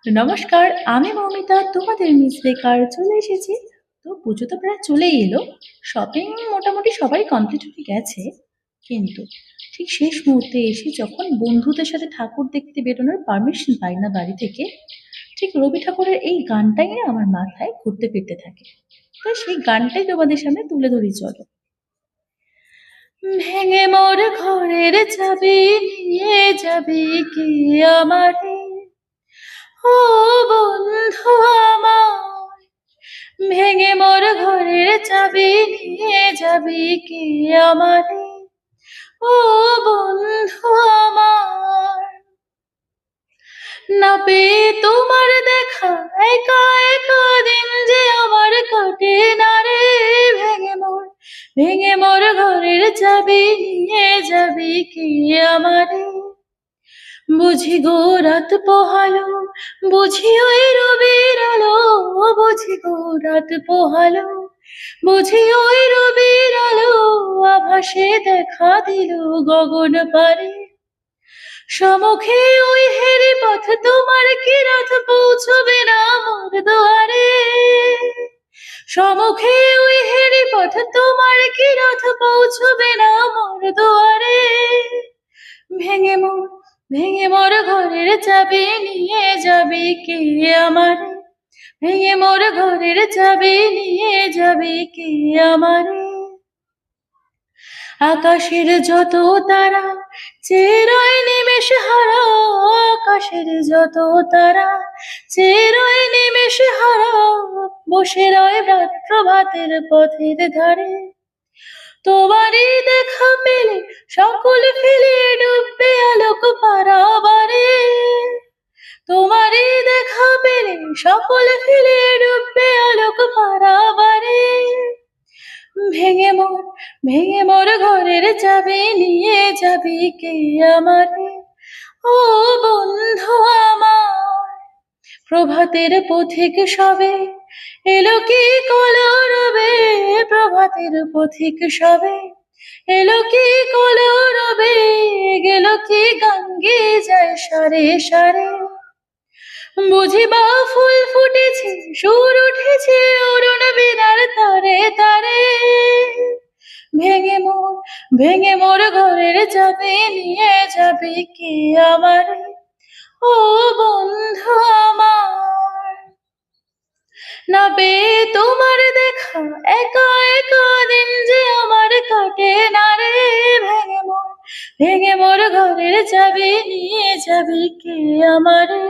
নমস্কার, আমি মৌমিতা তোমাদের মিস বেকার চলে এসেছি। তো পুজো তো প্রায় চলেই এলো। শপিং মোটামুটি সবাই কমপ্লিট হয়ে গেছে, কিন্তু ঠিক শেষ মুহূর্তে এসে যখন বন্ধুদের সাথে ঠাকুর দেখতে বেরোনোর পারমিশন পাই না বাড়ি থেকে, ঠিক রবি ঠাকুরের এই গানটাই না আমার মাথায় ঘুরতে ফিরতে থাকে। তাই সেই গানটাই তোমাদের সামনে তুলে ধরি, চলো। ভেঙে মোর ঘরের চাবি নিয়ে যাবি কি আমারে, ও বন্ধু আমার। ভেঙে মোর ঘরের চাবি নিয়ে যাবি কি আমারে, ও বন্ধু আমার। না পেয়ে তোমার দেখা একা একা দিন যে আমার কাটে না রে। ভেঙে মোর ঘরের চাবি নিয়ে যাবি কি আমারে। বুঝি গো রাত পোহালো, বুঝি ওই রবির আলো, বুঝি গো রাত পোহালো, বুঝি ওই রবির আলো, আভাসে দেখা দিল গগন পারে। সমুখে ওই হেরি পথ, তোমার কি রথ পৌঁছবে না মোর দুয়ারে। সমুখে ওই হেরি পথ, তোমার কি রথ পৌঁছবে না মোর দুয়ারে। ভেঙে মোর ভেঙে মোর ঘরের চাবি নিয়ে যাবি কি আমারে, ভেঙে মোর ঘরের চাবি নিয়ে যাবি কি আমারে। আকাশের যত তারা চিরই নিমেষ হারা, আকাশের যত তারা চিরই নিমেষ হারা, বসে রয় রাত প্রভাতের পথের ধারে। তোমারই দেখা পেলে সকল ফেলে ডুববে আলোক পারাবারে। তোমারই দেখা পেলে সকল ফেলে ডুববে আলোক পারাবারে। ভেঙে মোর ঘরের চাবি নিয়ে যাবি কে আমারে, ও বন্ধু আমার। প্রভাতের পথিক সবে এলো কি কলরবে, প্রভাতের পথিক সবে এলো কি কলরবে, গেল কি গান গেয়ে যায় সারে সারে। বুঝিবা ফুল ফুটেছে, সুর উঠেছে অরুণ বীণার তারে তারে। ভেঙে মোর ঘরের চাবি নিয়ে যাবি কি আমারে, ও বন্ধু আমার। না পেয়ে তোমার দেখা একা একা দিন যে আমার কাটে না রে। ভেঙে মোর ঘরের চাবি নিয়ে যাবি কি আমারে।